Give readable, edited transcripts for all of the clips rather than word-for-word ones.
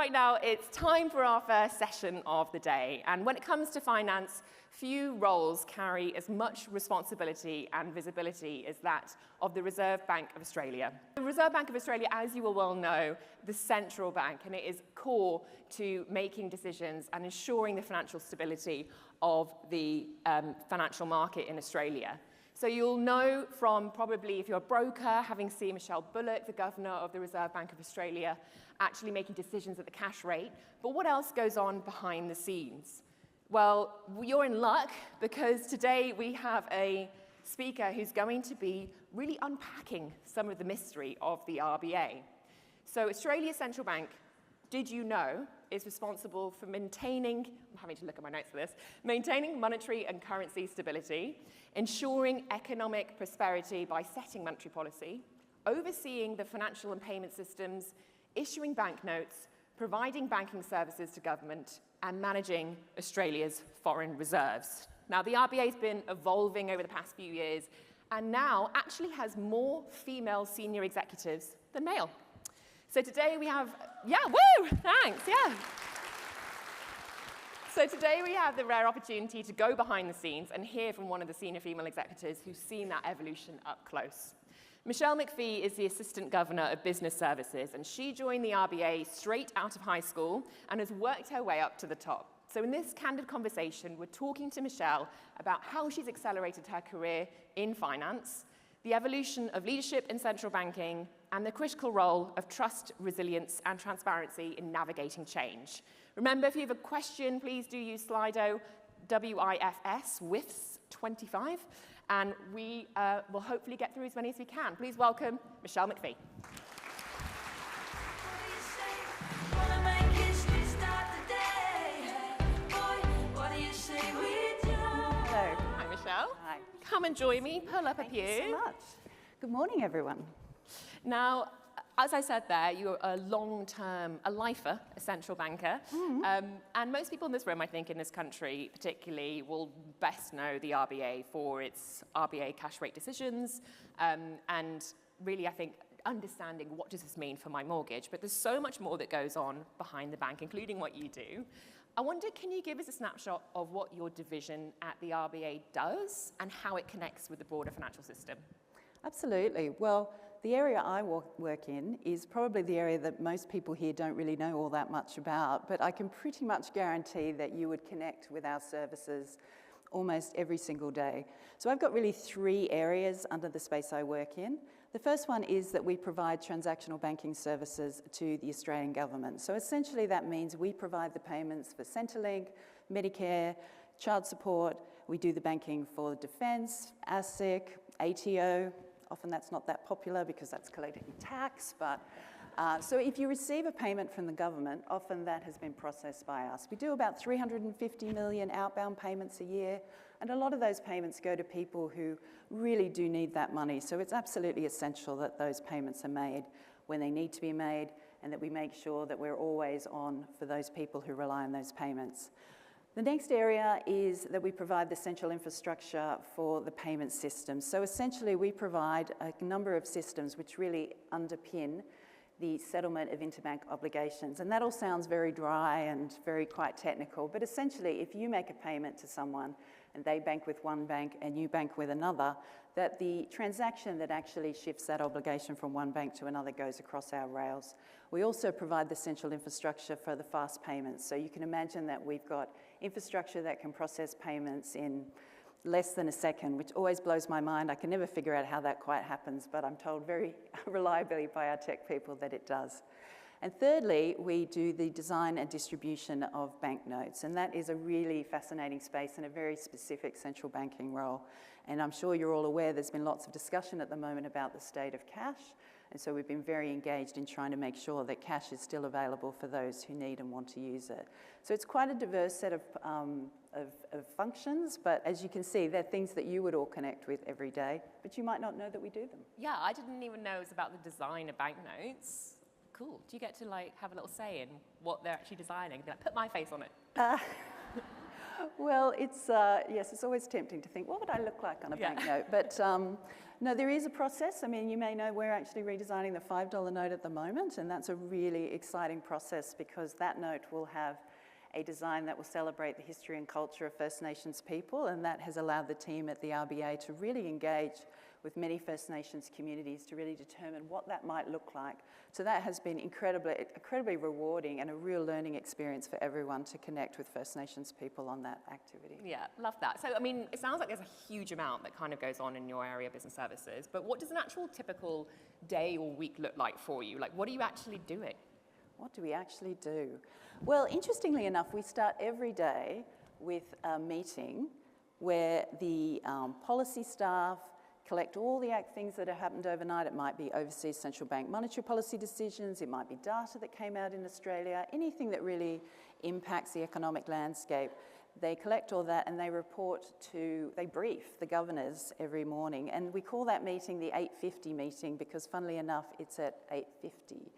right now it's time for our first session of the day. And when it comes to finance, few roles carry as much responsibility and visibility as that of the Reserve Bank of Australia. The Reserve Bank of Australia, as you will well know, the central bank, and it is core to making decisions and ensuring the financial stability of the financial market in Australia. So you'll know from probably, if you're a broker, having seen Michelle Bullock, the Governor of the Reserve Bank of Australia, actually making decisions at the cash rate. But what else goes on behind the scenes? Well, you're in luck because today we have a speaker who's going to be really unpacking some of the mystery of the RBA. So Australia's central bank, did you know, is responsible for maintaining, I'm having to look at my notes for this, maintaining monetary and currency stability, ensuring economic prosperity by setting monetary policy, overseeing the financial and payment systems, issuing banknotes, providing banking services to government, and managing Australia's foreign reserves. Now, the RBA has been evolving over the past few years and now actually has more female senior executives than male. So today we have, thanks. So today we have the rare opportunity to go behind the scenes and hear from one of the senior female executives who's seen that evolution up close. Michelle McPhee is the Assistant Governor of Business Services, and she joined the RBA straight out of high school and has worked her way up to the top. So in this candid conversation, we're talking to Michelle about how she's accelerated her career in finance, the evolution of leadership in central banking, and the critical role of trust, resilience, and transparency in navigating change. Remember, if you have a question, please do use Slido, WIFS, WIFS 25, and we will hopefully get through as many as we can. Please welcome Michelle McPhee. Hello. Hi, Michelle. Hi. Come and join me. Pull up a pew. Thank you so much. Good morning, everyone. Now, as I said there, you're a long-term, a lifer, a central banker. And most people in this room, I think, in this country particularly, will best know the RBA for its RBA cash rate decisions. And really, I think, understanding what does this mean for my mortgage. But there's so much more that goes on behind the bank, including what you do. I wonder, can you give us a snapshot of what your division at the RBA does and how it connects with the broader financial system? Absolutely. Well, the area I work in is probably the area that most people here don't really know all that much about, but I can pretty much guarantee that you would connect with our services almost every single day. So I've got really three areas under the space I work in. The first one is that we provide transactional banking services to the Australian government. So essentially that means we provide the payments for Centrelink, Medicare, child support. We do the banking for defence, ASIC, ATO. Often that's not that popular because that's collecting tax, but so if you receive a payment from the government, often that has been processed by us. We do about 350 million outbound payments a year, and a lot of those payments go to people who really do need that money. So it's absolutely essential that those payments are made when they need to be made, and that we make sure that we're always on for those people who rely on those payments. The next area is that we provide the central infrastructure for the payment systems. So essentially we provide a number of systems which really underpin the settlement of interbank obligations. And that all sounds very dry and very quite technical, but essentially if you make a payment to someone and they bank with one bank and you bank with another, that the transaction that actually shifts that obligation from one bank to another goes across our rails. We also provide the central infrastructure for the fast payments. So you can imagine that we've got infrastructure that can process payments in less than a second, which always blows my mind. I can never figure out how that quite happens, but I'm told very reliably by our tech people that it does. And thirdly, we do the design and distribution of banknotes, and that is a really fascinating space and a very specific central banking role. And I'm sure you're all aware there's been lots of discussion at the moment about the state of cash, and so we've been very engaged in trying to make sure that cash is still available for those who need and want to use it. So it's quite a diverse set of functions, but as you can see, they're things that you would all connect with every day, but you might not know that we do them. Yeah, I didn't even know it was about the design of banknotes. Cool. Do you get to have a little say in what they're actually designing? Be like, put my face on it. Well, it's yes, it's always tempting to think, what would I look like on a banknote? But No, there is a process. I mean, you may know we're actually redesigning the $5 note at the moment, and that's a really exciting process because that note will have a design that will celebrate the history and culture of First Nations people, and that has allowed the team at the RBA to really engage with many First Nations communities to really determine what that might look like. So that has been incredibly rewarding and a real learning experience for everyone to connect with First Nations people on that activity. Yeah, love that. So, I mean, it sounds like there's a huge amount that kind of goes on in your area of business services, but what does an actual typical day or week look like for you? Like, what are you actually doing? What do we actually do? Well, interestingly enough, we start every day with a meeting where the policy staff collect all the things that have happened overnight. It might be overseas central bank monetary policy decisions, it might be data that came out in Australia, anything that really impacts the economic landscape. They collect all that and they brief the governors every morning. And we call that meeting the 8:50 meeting because funnily enough, it's at 8:50.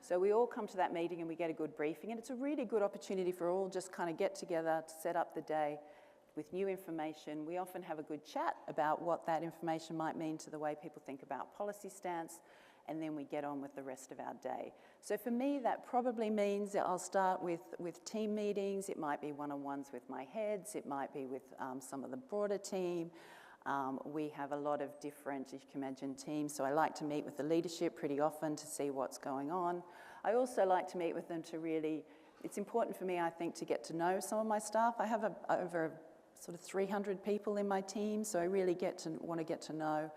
So we all come to that meeting and we get a good briefing, and it's a really good opportunity for all just kind of get together to set up the day with new information. We often have a good chat about what that information might mean to the way people think about policy stance, and then we get on with the rest of our day. So for me, that probably means that I'll start with team meetings. It might be one-on-ones with my heads. It might be with some of the broader team. We have a lot of different, you can imagine, teams, so I like to meet with the leadership pretty often to see what's going on. I also like to meet with them to really, it's important for me, I think, to get to know some of my staff. I have over sort of 300 people in my team, so I really want to get to know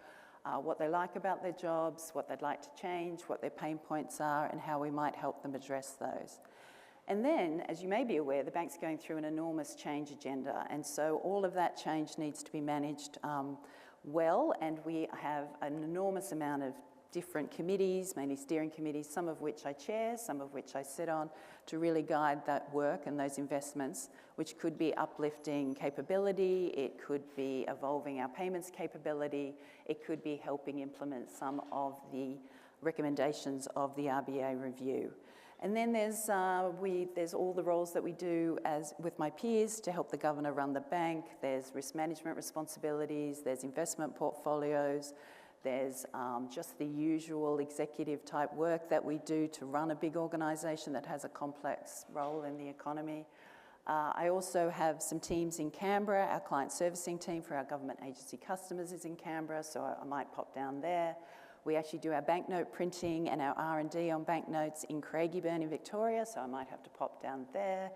what they like about their jobs, what they'd like to change, what their pain points are, and how we might help them address those. And then, as you may be aware, the bank's going through an enormous change agenda, and so all of that change needs to be managed well, and we have an enormous amount of different committees, mainly steering committees, some of which I chair, some of which I sit on, to really guide that work and those investments, which could be uplifting capability, it could be evolving our payments capability, it could be helping implement some of the recommendations of the RBA review. And then there's all the roles that we do with my peers to help the governor run the bank. There's risk management responsibilities, there's investment portfolios, there's just the usual executive type work that we do to run a big organisation that has a complex role in the economy. I also have some teams in Canberra. Our client servicing team for our government agency customers is in Canberra, so I might pop down there. We actually do our banknote printing and our R&D on banknotes in Craigieburn in Victoria, so I might have to pop down there.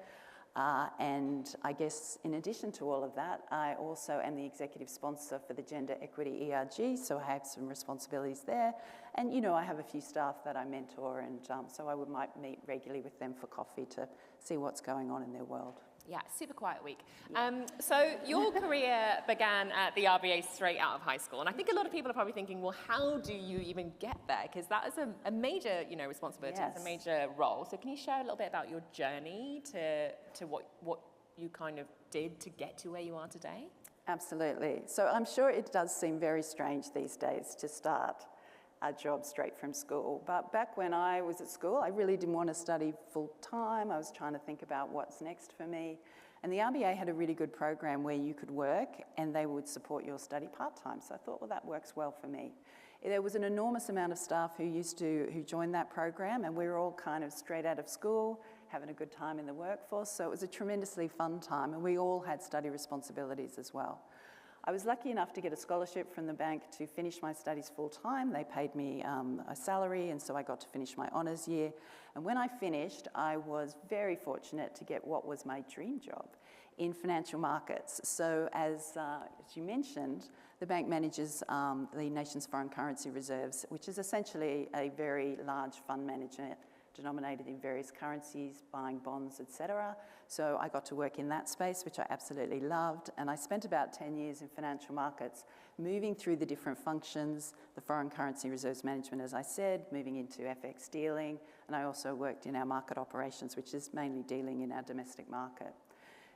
And I guess in addition to all of that, I also am the executive sponsor for the Gender Equity ERG, so I have some responsibilities there. And, you know, I have a few staff that I mentor, and so I might meet regularly with them for coffee to see what's going on in their world. Yeah, super quiet week. So your career began at the RBA straight out of high school, and I think a lot of people are probably thinking, well, how do you even get there? Because that is a major, you know, responsibility. Yes. It's a major role. So can you share a little bit about your journey to what you kind of did to get to where you are today? Absolutely. So I'm sure it does seem very strange these days to start a job straight from school. But back when I was at school, I really didn't want to study full time. I was trying to think about what's next for me. And the RBA had a really good program where you could work and they would support your study part-time. So I thought, well, that works well for me. There was an enormous amount of staff who joined that program, and we were all kind of straight out of school, having a good time in the workforce. So it was a tremendously fun time, and we all had study responsibilities as well. I was lucky enough to get a scholarship from the bank to finish my studies full time. They paid me a salary, and so I got to finish my honours year. And when I finished, I was very fortunate to get what was my dream job in financial markets. So as you mentioned, the bank manages the nation's foreign currency reserves, which is essentially a very large fund manager denominated in various currencies, buying bonds, etc. So I got to work in that space, which I absolutely loved. And I spent about 10 years in financial markets, moving through the different functions, the foreign currency reserves management, as I said, moving into FX dealing. And I also worked in our market operations, which is mainly dealing in our domestic market.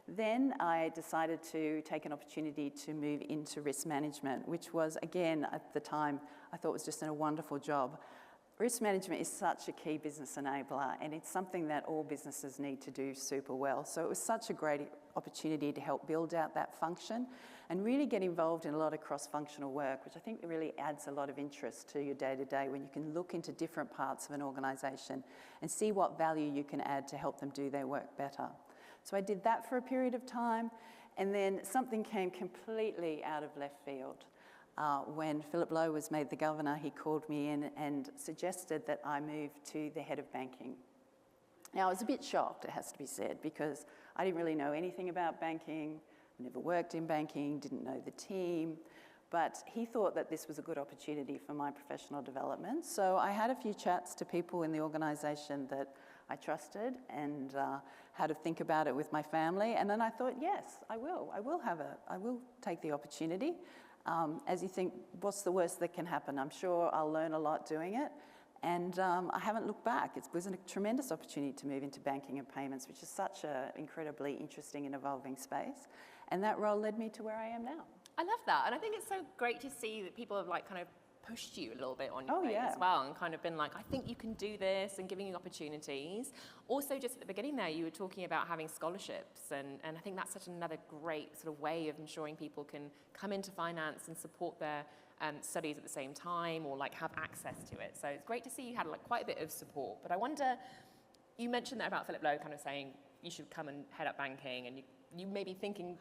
Then I decided to take an opportunity to move into risk management, which was, again, at the time, I thought was just a wonderful job. Risk management is such a key business enabler, and it's something that all businesses need to do super well. So it was such a great opportunity to help build out that function and really get involved in a lot of cross-functional work, which I think really adds a lot of interest to your day-to-day when you can look into different parts of an organisation and see what value you can add to help them do their work better. So I did that for a period of time, and then something came completely out of left field. When Philip Lowe was made the governor, he called me in and suggested that I move to the head of banking. Now, I was a bit shocked, it has to be said, because I didn't really know anything about banking, never worked in banking, didn't know the team, but he thought that this was a good opportunity for my professional development. So I had a few chats to people in the organisation that I trusted and had to think about it with my family. And then I thought, yes, I will take the opportunity. As you think, what's the worst that can happen? I'm sure I'll learn a lot doing it. And I haven't looked back. It was a tremendous opportunity to move into banking and payments, which is such an incredibly interesting and evolving space. And that role led me to where I am now. I love that. And I think it's so great to see that people have kind of pushed you a little bit on your way as well, and kind of been like, I think you can do this, and giving you opportunities. Also, just at the beginning there, you were talking about having scholarships, and I think that's such another great sort of way of ensuring people can come into finance and support their studies at the same time, or have access to it. So it's great to see you had quite a bit of support. But I wonder, you mentioned there about Philip Lowe kind of saying you should come and head up banking, and you may be thinking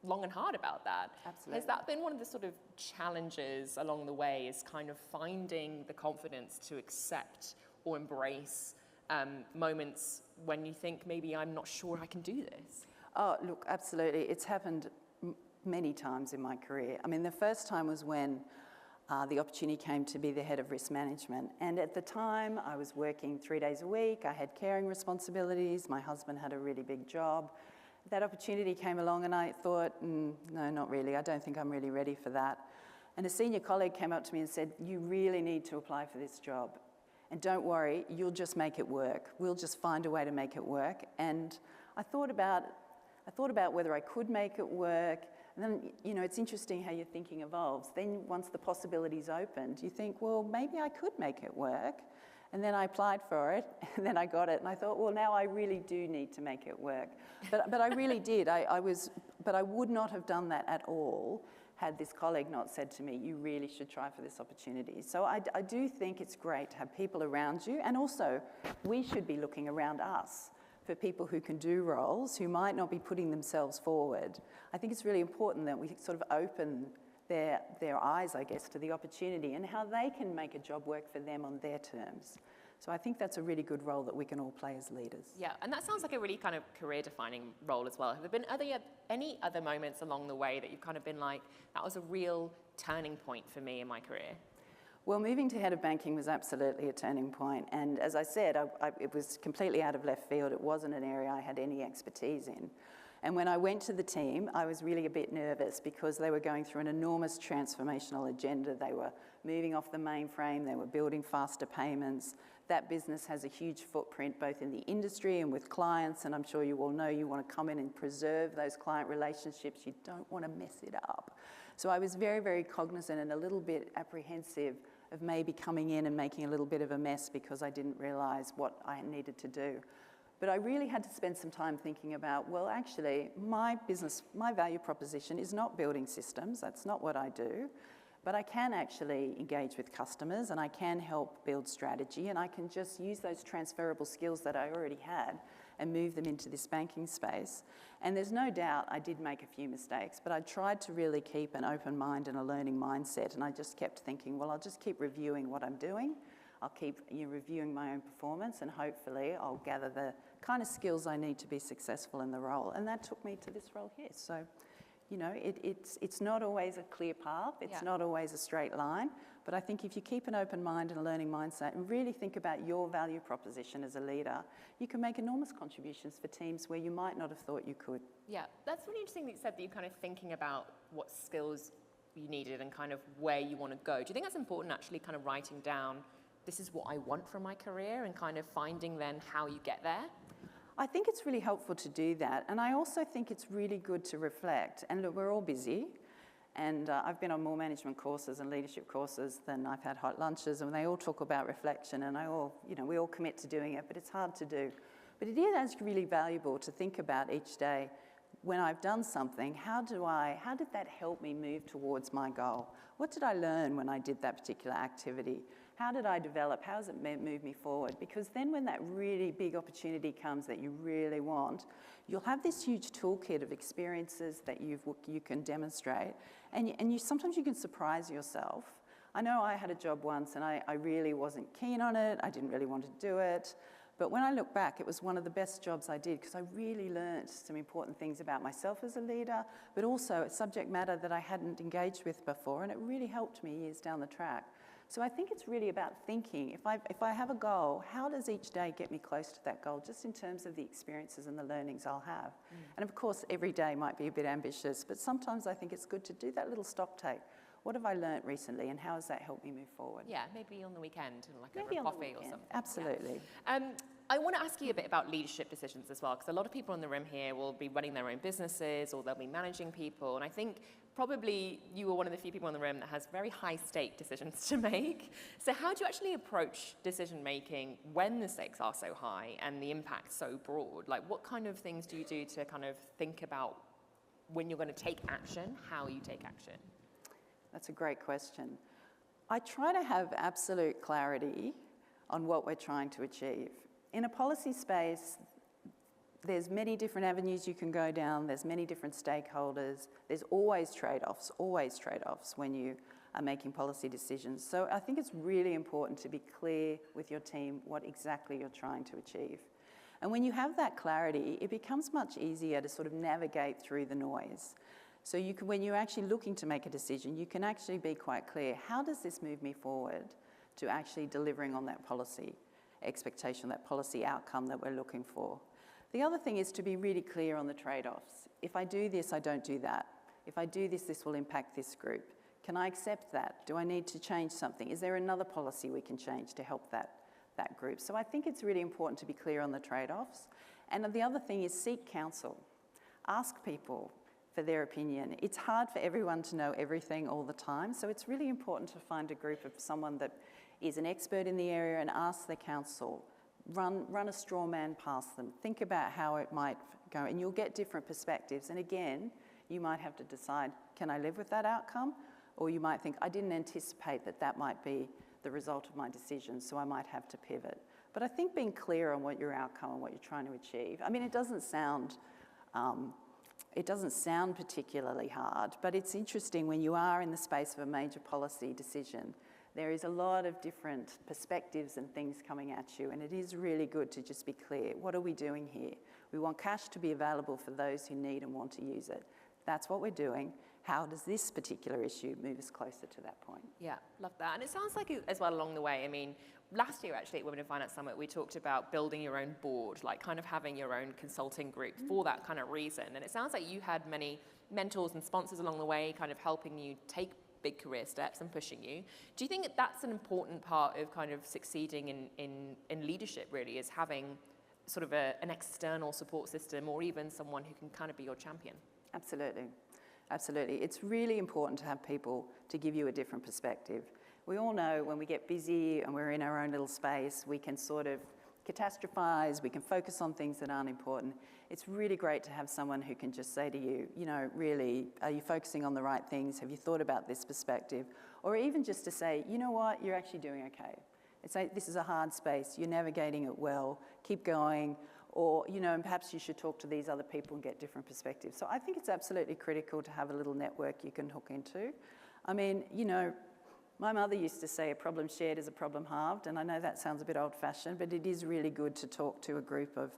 long and hard about that. Absolutely. Has that been one of the sort of challenges along the way, is kind of finding the confidence to accept or embrace moments when you think, maybe I'm not sure I can do this? Oh, look, absolutely. It's happened many times in my career. I mean, the first time was when the opportunity came to be the head of risk management. And at the time, I was working 3 days a week. I had caring responsibilities. My husband had a really big job. That opportunity came along and I thought, no, not really. I don't think I'm really ready for that. And a senior colleague came up to me and said, you really need to apply for this job. And don't worry, you'll just make it work. We'll just find a way to make it work. And I thought about whether I could make it work. And then, it's interesting how your thinking evolves. Then once the possibilities opened, you think, well, maybe I could make it work. And then I applied for it, and then I got it, and I thought, well, now I really do need to make it work. But I really did. But I would not have done that at all had this colleague not said to me, you really should try for this opportunity. So I do think it's great to have people around you, and also we should be looking around us for people who can do roles, who might not be putting themselves forward. I think it's really important that we sort of open their eyes, I guess, to the opportunity and how they can make a job work for them on their terms. So I think that's a really good role that we can all play as leaders. Yeah, and that sounds like a really kind of career-defining role as well. Have there been any other moments along the way that you've kind of been like, that was a real turning point for me in my career? Well, moving to head of banking was absolutely a turning point. And as I said, it was completely out of left field. It wasn't an area I had any expertise in. And when I went to the team, I was really a bit nervous because they were going through an enormous transformational agenda. They were moving off the mainframe, they were building faster payments. That business has a huge footprint both in the industry and with clients, and I'm sure you all know you want to come in and preserve those client relationships. You don't want to mess it up. So I was very, very cognizant and a little bit apprehensive of maybe coming in and making a little bit of a mess because I didn't realise what I needed to do. But I really had to spend some time thinking about, well, actually, my value proposition is not building systems. That's not what I do. But I can actually engage with customers, and I can help build strategy, and I can just use those transferable skills that I already had and move them into this banking space. And there's no doubt I did make a few mistakes, but I tried to really keep an open mind and a learning mindset, and I just kept thinking, well, I'll just keep reviewing what I'm doing. I'll keep reviewing my own performance, and hopefully I'll gather the kind of skills I need to be successful in the role. And that took me to this role here. So, it's not always a clear path. It's not always a straight line. But I think if you keep an open mind and a learning mindset and really think about your value proposition as a leader, you can make enormous contributions for teams where you might not have thought you could. Yeah, that's really interesting that you said that you're kind of thinking about what skills you needed and kind of where you want to go. Do you think that's important, actually kind of writing down, this is what I want from my career, and kind of finding then how you get there? I think it's really helpful to do that. And I also think it's really good to reflect. And look, we're all busy. And I've been on more management courses and leadership courses than I've had hot lunches, and they all talk about reflection, and we all commit to doing it, but it's hard to do. But it is really valuable to think about each day, when I've done something, how did that help me move towards my goal? What did I learn when I did that particular activity? How did I develop? How has it moved me forward? Because then when that really big opportunity comes that you really want, you'll have this huge toolkit of experiences that you can demonstrate, and sometimes you can surprise yourself. I know I had a job once and I really wasn't keen on it, I didn't really want to do it, but when I look back, it was one of the best jobs I did because I really learnt some important things about myself as a leader, but also a subject matter that I hadn't engaged with before, and it really helped me years down the track. So I think it's really about thinking, if I have a goal, how does each day get me close to that goal, just in terms of the experiences and the learnings I'll have. And of course, every day might be a bit ambitious, but sometimes I think it's good to do that little stock take. What have I learnt recently, and how has that helped me move forward? Yeah, maybe on the weekend, like maybe over a coffee or something. Absolutely. Yeah. I want to ask you a bit about leadership decisions as well, because a lot of people in the room here will be running their own businesses, or they'll be managing people, and I think probably you are one of the few people in the room that has very high-stake decisions to make. So how do you actually approach decision-making when the stakes are so high and the impact so broad? Like, what kind of things do you do to kind of think about when you're going to take action, how you take action? That's a great question. I try to have absolute clarity on what we're trying to achieve. In a policy space, there's many different avenues you can go down, there's many different stakeholders, there's always trade-offs when you are making policy decisions. So I think it's really important to be clear with your team what exactly you're trying to achieve. And when you have that clarity, it becomes much easier to sort of navigate through the noise. So when you're actually looking to make a decision, you can actually be quite clear, how does this move me forward to actually delivering on that policy expectation, that policy outcome that we're looking for? The other thing is to be really clear on the trade-offs. If I do this, I don't do that. If I do this, this will impact this group. Can I accept that? Do I need to change something? Is there another policy we can change to help that group? So I think it's really important to be clear on the trade-offs. And the other thing is seek counsel. Ask people for their opinion. It's hard for everyone to know everything all the time, so it's really important to find a group of someone that is an expert in the area and ask their counsel. Run a straw man past them. Think about how it might go, and you'll get different perspectives. And again, you might have to decide, can I live with that outcome? Or you might think, I didn't anticipate that might be the result of my decision, so I might have to pivot. But I think being clear on what your outcome and what you're trying to achieve, I mean, it doesn't sound particularly hard, but it's interesting when you are in the space of a major policy decision, there is a lot of different perspectives and things coming at you, and it is really good to just be clear. What are we doing here? We want cash to be available for those who need and want to use it. That's what we're doing. How does this particular issue move us closer to that point? Yeah, love that. And it sounds like as well along the way, I mean, last year actually at Women in Finance Summit, we talked about building your own board, like kind of having your own consulting group for that kind of reason. And it sounds like you had many mentors and sponsors along the way, kind of helping you take big career steps and pushing you. Do you think that that's an important part of kind of succeeding in leadership, really, is having sort of an external support system, or even someone who can kind of be your champion? Absolutely. Absolutely. It's really important to have people to give you a different perspective. We all know when we get busy and we're in our own little space, we can sort of catastrophize, we can focus on things that aren't important. It's really great to have someone who can just say to you, you know, really, are you focusing on the right things? Have you thought about this perspective? Or even just to say, you know what, you're actually doing okay. It's like, this is a hard space, you're navigating it well, keep going. Or, you know, and perhaps you should talk to these other people and get different perspectives. So I think it's absolutely critical to have a little network you can hook into. I mean, you know, my mother used to say a problem shared is a problem halved, and I know that sounds a bit old-fashioned, but it is really good to talk to a group of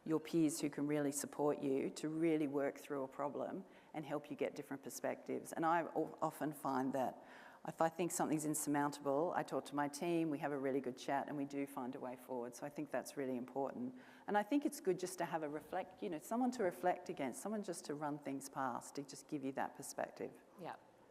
your peers who can really support you to really work through a problem and help you get different perspectives. And I often find that if I think something's insurmountable, I talk to my team, we have a really good chat, and we do find a way forward. So I think that's really important. And I think it's good just to have someone to reflect against, someone just to run things past, to just give you that perspective. Yeah.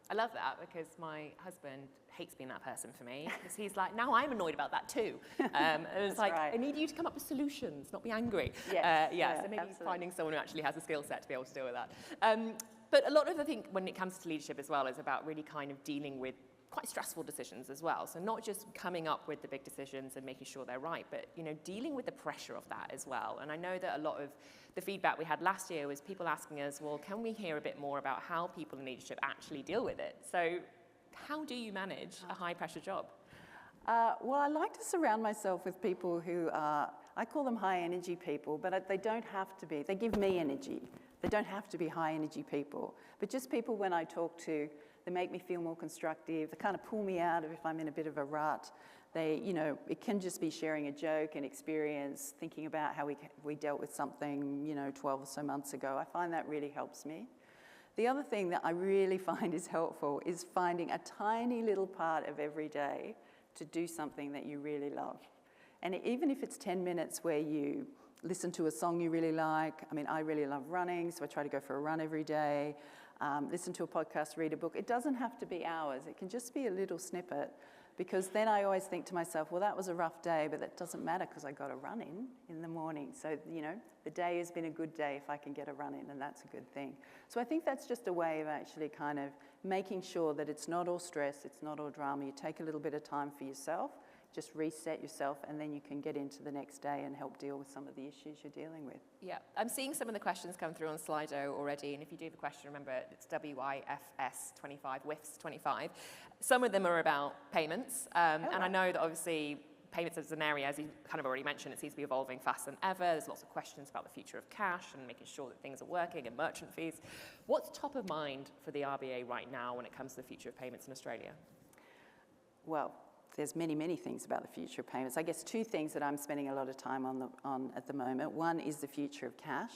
I love that because my husband hates being that person for me because he's like, now I'm annoyed about that too. And it's like, right. I need you to come up with solutions, not be angry. Yes. So maybe absolutely. finding someone who actually has a skill set to be able to deal with that. But a lot of, I think, when it comes to leadership as well, is about really kind of dealing with quite stressful decisions as well. So not just coming up with the big decisions and making sure they're right, but dealing with the pressure of that as well. And I know that a lot of the feedback we had last year was people asking us, well, can we hear a bit more about how people in leadership actually deal with it? So how do you manage a high pressure job? Well, I like to surround myself with people who are, I call them high energy people, but they don't have to be. They give me energy. They don't have to be high energy people, but just people when I talk to, they make me feel more constructive. They kind of pull me out of if I'm in a bit of a rut. They, it can just be sharing a joke, an experience, thinking about how we dealt with something, 12 or so months ago. I find that really helps me. The other thing that I really find is helpful is finding a tiny little part of every day to do something that you really love. And even if it's 10 minutes where you listen to a song you really like. I mean, I really love running, so I try to go for a run every day. Listen to a podcast, read a book. It doesn't have to be hours. It can just be a little snippet, because then I always think to myself, well, that was a rough day, but that doesn't matter because I got a run in the morning. So, the day has been a good day if I can get a run in, and that's a good thing. So I think that's just a way of actually kind of making sure that it's not all stress, it's not all drama. You take a little bit of time for yourself, just reset yourself, and then you can get into the next day and help deal with some of the issues you're dealing with. Yeah, I'm seeing some of the questions come through on Slido already, and if you do have a question, remember it's WIFS25, WIFS25. Some of them are about payments, and I know that obviously payments as an area, as you kind of already mentioned, it seems to be evolving faster than ever. There's lots of questions about the future of cash and making sure that things are working and merchant fees. What's top of mind for the RBA right now when it comes to the future of payments in Australia? Well, there's many, many things about the future of payments. I guess two things that I'm spending a lot of time on at the moment. One is the future of cash.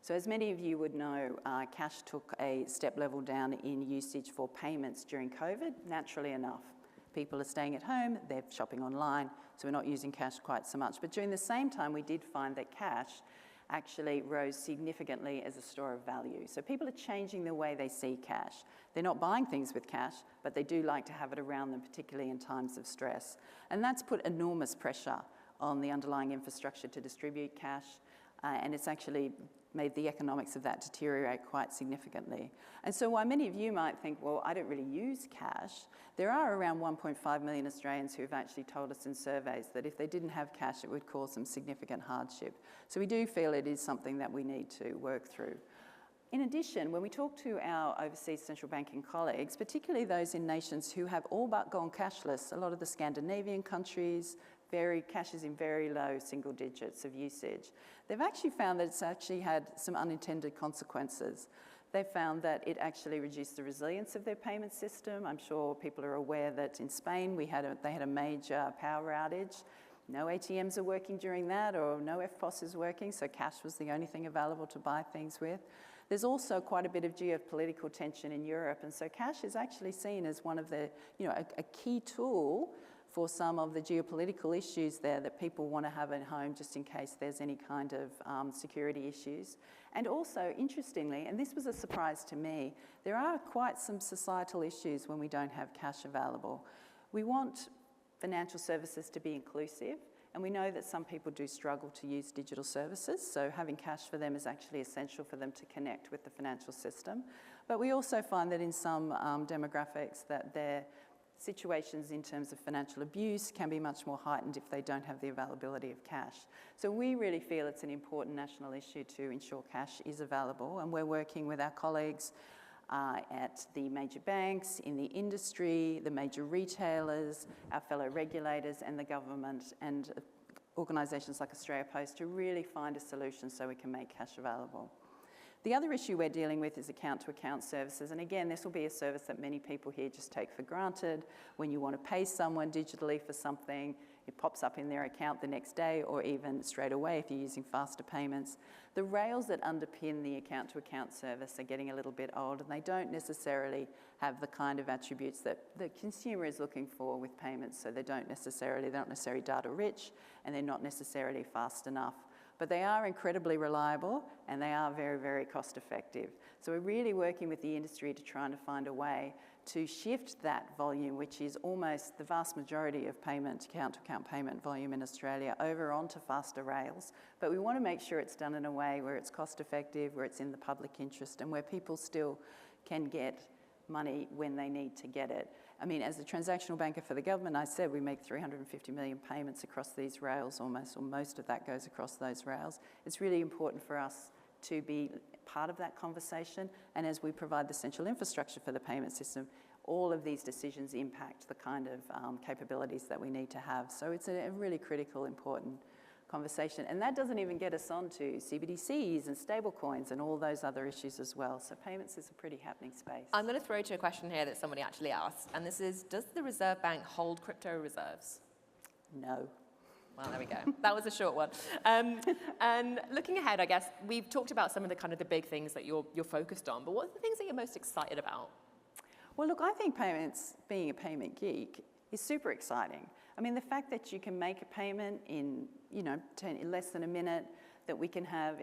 So as many of you would know, cash took a step level down in usage for payments during COVID, naturally enough. People are staying at home, they're shopping online, so we're not using cash quite so much. But during the same time, we did find that cash actually rose significantly as a store of value. So people are changing the way they see cash. They're not buying things with cash, but they do like to have it around them, particularly in times of stress. And that's put enormous pressure on the underlying infrastructure to distribute cash, and it's actually made the economics of that deteriorate quite significantly. And so while many of you might think, well, I don't really use cash, there are around 1.5 million Australians who have actually told us in surveys that if they didn't have cash, it would cause them significant hardship. So we do feel it is something that we need to work through. In addition, when we talk to our overseas central banking colleagues, particularly those in nations who have all but gone cashless, a lot of the Scandinavian countries, cash is in very low single digits of usage. They've actually found that it's actually had some unintended consequences. They've found that it actually reduced the resilience of their payment system. I'm sure people are aware that in Spain they had a major power outage. No ATMs are working during that, or no FPOS is working, so cash was the only thing available to buy things with. There's also quite a bit of geopolitical tension in Europe, and so cash is actually seen as one of the, a key tool for some of the geopolitical issues there that people want to have at home just in case there's any kind of security issues. And also, interestingly, and this was a surprise to me, there are quite some societal issues when we don't have cash available. We want financial services to be inclusive, and we know that some people do struggle to use digital services, so having cash for them is actually essential for them to connect with the financial system. But we also find that in some demographics that their situations in terms of financial abuse can be much more heightened if they don't have the availability of cash. So we really feel it's an important national issue to ensure cash is available, and we're working with our colleagues at the major banks, in the industry, the major retailers, our fellow regulators and the government, and organisations like Australia Post to really find a solution so we can make cash available. The other issue we're dealing with is account-to-account services, and again, this will be a service that many people here just take for granted. When you want to pay someone digitally for something, it pops up in their account the next day, or even straight away if you're using faster payments. The rails that underpin the account-to-account service are getting a little bit old, and they don't necessarily have the kind of attributes that the consumer is looking for with payments, so they're not necessarily data-rich, and they're not necessarily fast enough. but they are incredibly reliable and they are very, very cost effective. So we're really working with the industry to try and find a way to shift that volume, which is almost the vast majority of payment, account-to-account payment volume in Australia, over onto faster rails. But we want to make sure it's done in a way where it's cost-effective, where it's in the public interest, and where people still can get money when they need to get it. I mean, as a transactional banker for the government, I said we make 350 million payments across these rails, almost, or most of that goes across those rails. It's really important for us to be part of that conversation, and as we provide the central infrastructure for the payment system, all of these decisions impact the kind of capabilities that we need to have. So it's a really critical, important conversation, and that doesn't even get us on to CBDCs and stablecoins and all those other issues as well. So payments is a pretty happening space. I'm going to throw to a question here that somebody actually asked, and this is, does the Reserve Bank hold crypto reserves? No. Well, there we go. That was a short one. And looking ahead, I guess, we've talked about some of the kind of the big things that you're focused on, but what are the things that you're most excited about? Well, look, I think payments, being a payment geek, is super exciting. I mean, the fact that you can make a payment in, less than a minute, that we can have,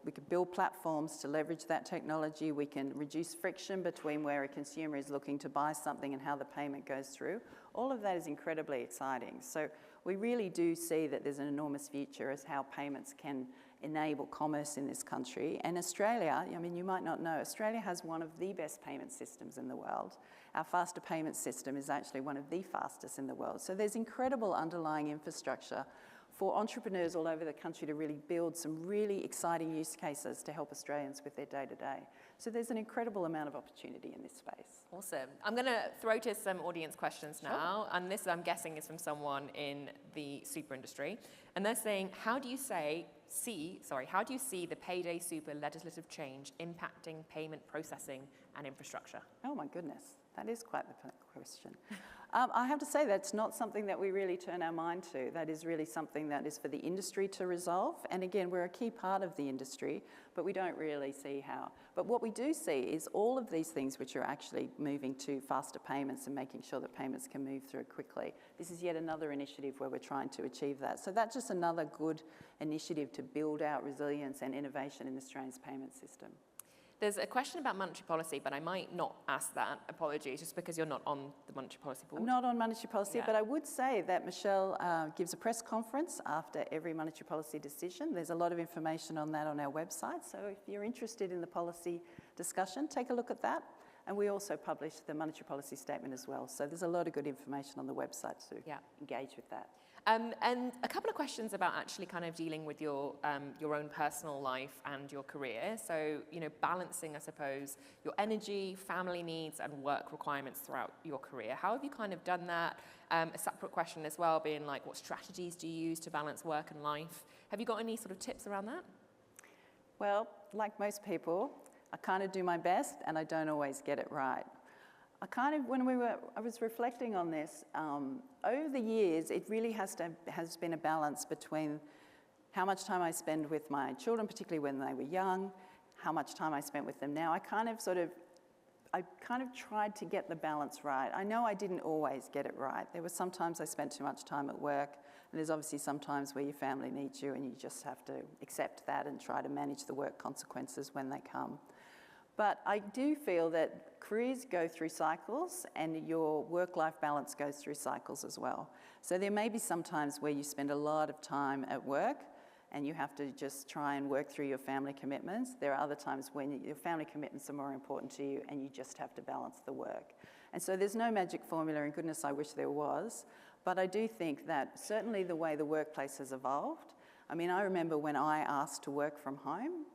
we can build platforms to leverage that technology, we can reduce friction between where a consumer is looking to buy something and how the payment goes through. All of that is incredibly exciting. So we really do see that there's an enormous future as how payments can enable commerce in this country. And Australia, I mean, you might not know, Australia has one of the best payment systems in the world. Our faster payment system is actually one of the fastest in the world. So there's incredible underlying infrastructure for entrepreneurs all over the country to really build some really exciting use cases to help Australians with their day-to-day. So there's an incredible amount of opportunity in this space. Awesome. I'm going to throw to some audience questions now, and this, I'm guessing, is from someone in the super industry. And they're saying, how do you see the payday super legislative change impacting payment processing and infrastructure? Oh my goodness, that is quite the question. I have to say that's not something that we really turn our mind to. That is really something that is for the industry to resolve. And again, we're a key part of the industry, but we don't really see how. But what we do see is all of these things which are actually moving to faster payments and making sure that payments can move through quickly. This is yet another initiative where we're trying to achieve that. So that's just another good initiative to build out resilience and innovation in Australia's payment system. There's a question about monetary policy, but I might not ask that. Apologies, just because you're not on the monetary policy board. I'm not on monetary policy, but I would say that Michelle gives a press conference after every monetary policy decision. There's a lot of information on that on our website. So if you're interested in the policy discussion, take a look at that. And we also publish the monetary policy statement as well. So there's a lot of good information on the website to engage with that. And a couple of questions about actually kind of dealing with your own personal life and your career. So, balancing, I suppose, your energy, family needs, and work requirements throughout your career. How have you kind of done that? A separate question as well being like, what strategies do you use to balance work and life? Have you got any sort of tips around that? Well, like most people, I kind of do my best and I don't always get it right. I was reflecting on this, over the years, it really has been a balance between how much time I spend with my children, particularly when they were young, how much time I spent with them now. I kind of tried to get the balance right. I know I didn't always get it right. There were some times I spent too much time at work, and there's obviously some times where your family needs you and you just have to accept that and try to manage the work consequences when they come. But I do feel that careers go through cycles and your work-life balance goes through cycles as well. So there may be some times where you spend a lot of time at work and you have to just try and work through your family commitments. There are other times when your family commitments are more important to you and you just have to balance the work. And so there's no magic formula, and goodness, I wish there was. But I do think that certainly the way the workplace has evolved, I mean, I remember when I asked to work from home,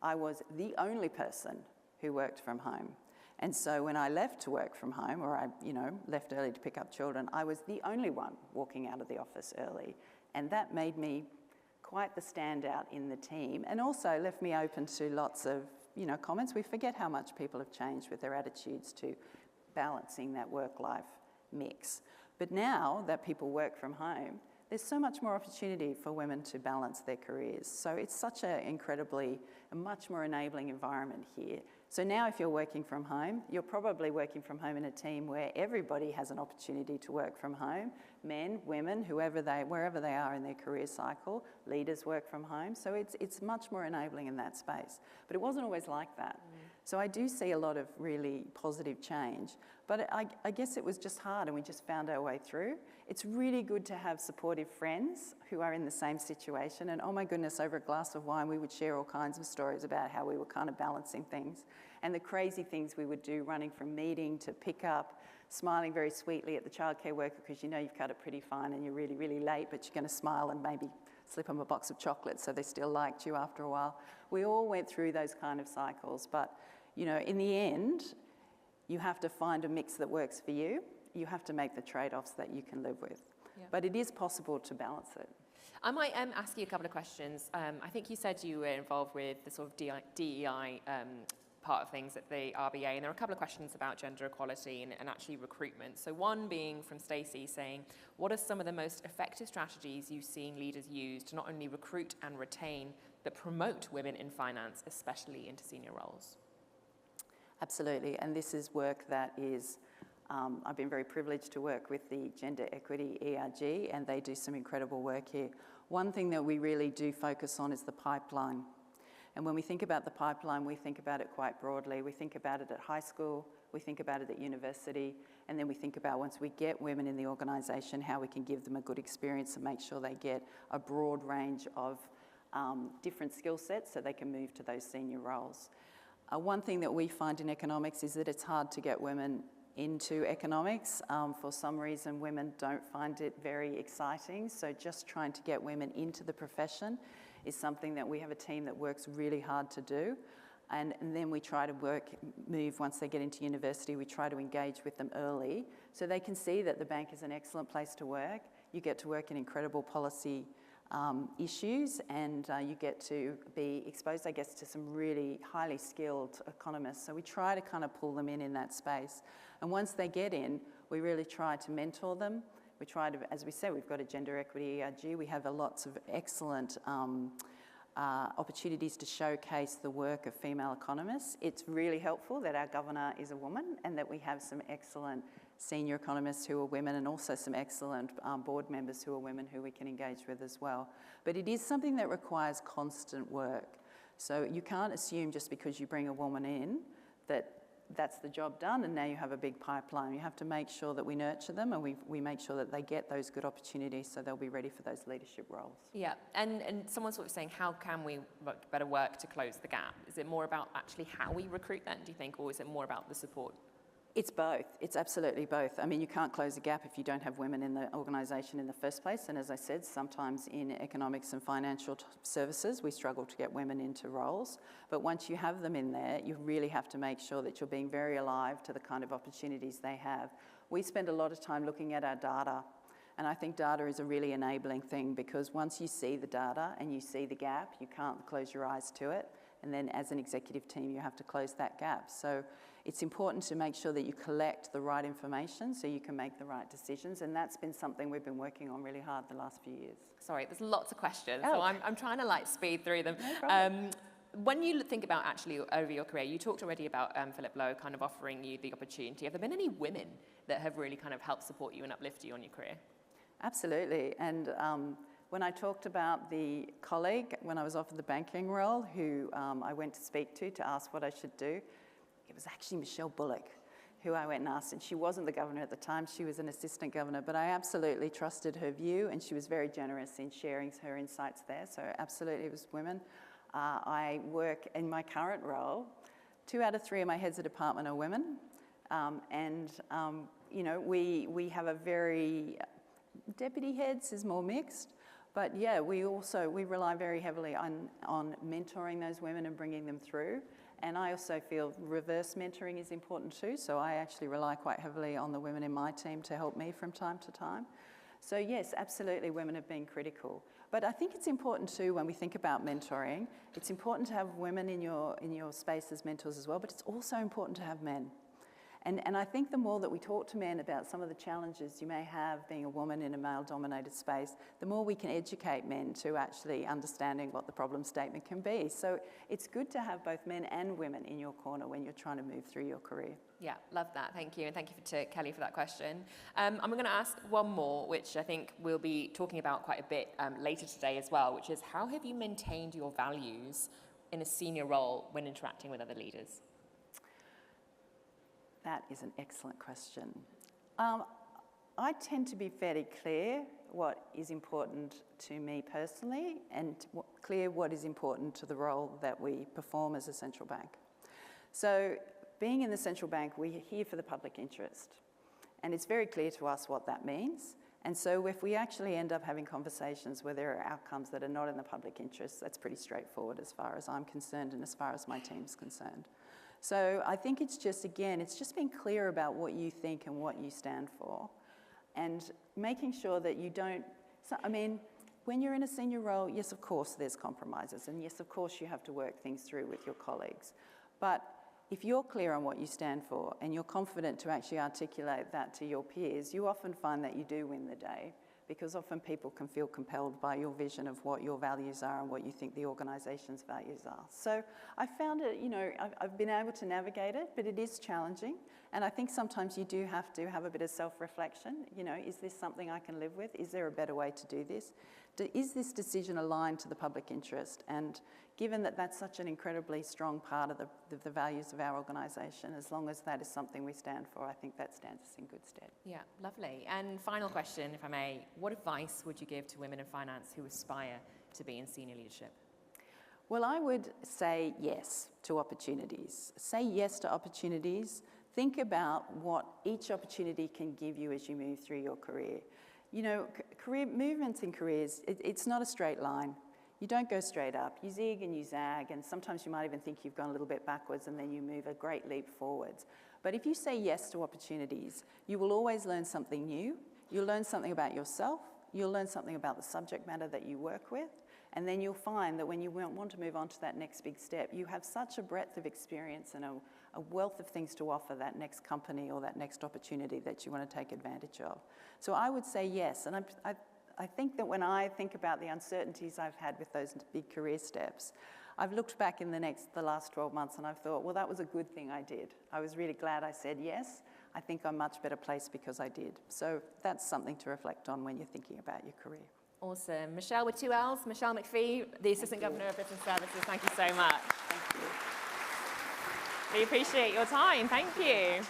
I was the only person who worked from home. And so when I left to work from home, or I left early to pick up children, I was the only one walking out of the office early. And that made me quite the standout in the team, and also left me open to lots of comments. We forget how much people have changed with their attitudes to balancing that work-life mix. But now that people work from home, there's so much more opportunity for women to balance their careers. So it's such a much more enabling environment here. So now if you're working from home, you're probably working from home in a team where everybody has an opportunity to work from home. Men, women, wherever they are in their career cycle, leaders work from home. So it's much more enabling in that space. But it wasn't always like that. So I do see a lot of really positive change. But I guess it was just hard and we just found our way through. It's really good to have supportive friends who are in the same situation. And oh my goodness, over a glass of wine, we would share all kinds of stories about how we were kind of balancing things. And the crazy things we would do, running from meeting to pick up, smiling very sweetly at the childcare worker because you know you've cut it pretty fine and you're really, really late, but you're going to smile and maybe slip them a box of chocolates so they still liked you after a while. We all went through those kind of cycles, but you know, in the end, you have to find a mix that works for you. You have to make the trade-offs that you can live with. Yeah. But it is possible to balance it. I might ask you a couple of questions. I think you said you were involved with the sort of DEI part of things at the RBA, and there are a couple of questions about gender equality and actually recruitment. So one being from Stacey saying, what are some of the most effective strategies you've seen leaders use to not only recruit and retain, but promote women in finance, especially into senior roles? Absolutely, and this is work that is, I've been very privileged to work with the Gender Equity ERG, and they do some incredible work here. One thing that we really do focus on is the pipeline. And when we think about the pipeline, we think about it quite broadly. We think about it at high school, we think about it at university, and then we think about once we get women in the organisation, how we can give them a good experience and make sure they get a broad range of different skill sets so they can move to those senior roles. One thing that we find in economics is that it's hard to get women into economics. For some reason, women don't find it very exciting. So just trying to get women into the profession is something that we have a team that works really hard to do. And then we try to move once they get into university, we try to engage with them early so they can see that the bank is an excellent place to work. You get to work in incredible policy issues, and you get to be exposed, I guess, to some really highly skilled economists. So we try to kind of pull them in that space. And once they get in, we really try to mentor them. We try to, as we said, we've got a Gender Equity ERG. We have lots of excellent opportunities to showcase the work of female economists. It's really helpful that our governor is a woman and that we have some excellent senior economists who are women and also some excellent board members who are women who we can engage with as well. But it is something that requires constant work. So you can't assume just because you bring a woman in that that's the job done and now you have a big pipeline. You have to make sure that we nurture them and we make sure that they get those good opportunities so they'll be ready for those leadership roles. Yeah, and someone's sort of saying, how can we better work to close the gap? Is it more about actually how we recruit then, do you think, or is it more about the support? It's both. It's absolutely both. I mean, you can't close a gap if you don't have women in the organisation in the first place. And as I said, sometimes in economics and financial services, we struggle to get women into roles. But once you have them in there, you really have to make sure that you're being very alive to the kind of opportunities they have. We spend a lot of time looking at our data. And I think data is a really enabling thing because once you see the data and you see the gap, you can't close your eyes to it. And then as an executive team, you have to close that gap. So it's important to make sure that you collect the right information so you can make the right decisions. And that's been something we've been working on really hard the last few years. Sorry, there's lots of questions, so I'm trying to speed through them. No problem. When you think about actually over your career, you talked already about Philip Lowe kind of offering you the opportunity. Have there been any women that have really kind of helped support you and uplift you on your career? Absolutely. And when I talked about the colleague, when I was offered the banking role, who I went to speak to ask what I should do, it was actually Michelle Bullock who I went and asked, and she wasn't the governor at the time, she was an assistant governor, but I absolutely trusted her view, and she was very generous in sharing her insights there, so absolutely it was women. I work in my current role, 2 out of 3 of my heads of department are women, you know, we have a very, deputy heads is more mixed, but yeah, we rely very heavily on mentoring those women and bringing them through. And I also feel reverse mentoring is important too, so I actually rely quite heavily on the women in my team to help me from time to time. So yes, absolutely, women have been critical. But I think it's important too, when we think about mentoring, it's important to have women in your space as mentors as well, but it's also important to have men. And I think the more that we talk to men about some of the challenges you may have being a woman in a male-dominated space, the more we can educate men to actually understanding what the problem statement can be. So it's good to have both men and women in your corner when you're trying to move through your career. Yeah, love that. Thank you. And thank you to Kelly for that question. I'm going to ask one more, which I think we'll be talking about quite a bit later today as well, which is how have you maintained your values in a senior role when interacting with other leaders? That is an excellent question. I tend to be fairly clear what is important to me personally and clear what is important to the role that we perform as a central bank. So being in the central bank, we're here for the public interest. And it's very clear to us what that means. And so if we actually end up having conversations where there are outcomes that are not in the public interest, that's pretty straightforward as far as I'm concerned and as far as my team's concerned. So I think it's just, again, it's just being clear about what you think and what you stand for and making sure that you don't, I mean, when you're in a senior role, yes, of course, there's compromises and yes, of course, you have to work things through with your colleagues. But if you're clear on what you stand for and you're confident to actually articulate that to your peers, you often find that you do win the day because often people can feel compelled by your vision of what your values are and what you think the organisation's values are. So I found it, you know, I've been able to navigate it, but it is challenging. And I think sometimes you do have to have a bit of self-reflection. You know, is this something I can live with? Is there a better way to do this? Is this decision aligned to the public interest? And given that that's such an incredibly strong part of the values of our organisation, as long as that is something we stand for, I think that stands us in good stead. Yeah, lovely. And final question, if I may, what advice would you give to women in finance who aspire to be in senior leadership? Well, I would say yes to opportunities. Say yes to opportunities. Think about what each opportunity can give you as you move through your career. You know, career movements in careers, it's not a straight line. You don't go straight up. You zig and you zag, and sometimes you might even think you've gone a little bit backwards and then you move a great leap forwards. But if you say yes to opportunities, you will always learn something new. You'll learn something about yourself. You'll learn something about the subject matter that you work with. And then you'll find that when you want to move on to that next big step, you have such a breadth of experience and a wealth of things to offer that next company or that next opportunity that you want to take advantage of. So I would say yes. And I think that when I think about the uncertainties I've had with those big career steps, I've looked back in the last 12 months and I've thought, well, that was a good thing I did. I was really glad I said yes. I think I'm much better placed because I did. So that's something to reflect on when you're thinking about your career. Awesome. Michelle with 2 L's, Michelle McPhee, the Assistant Governor of Business Services. Thank you so much. Thank you. We appreciate your time. Thank you.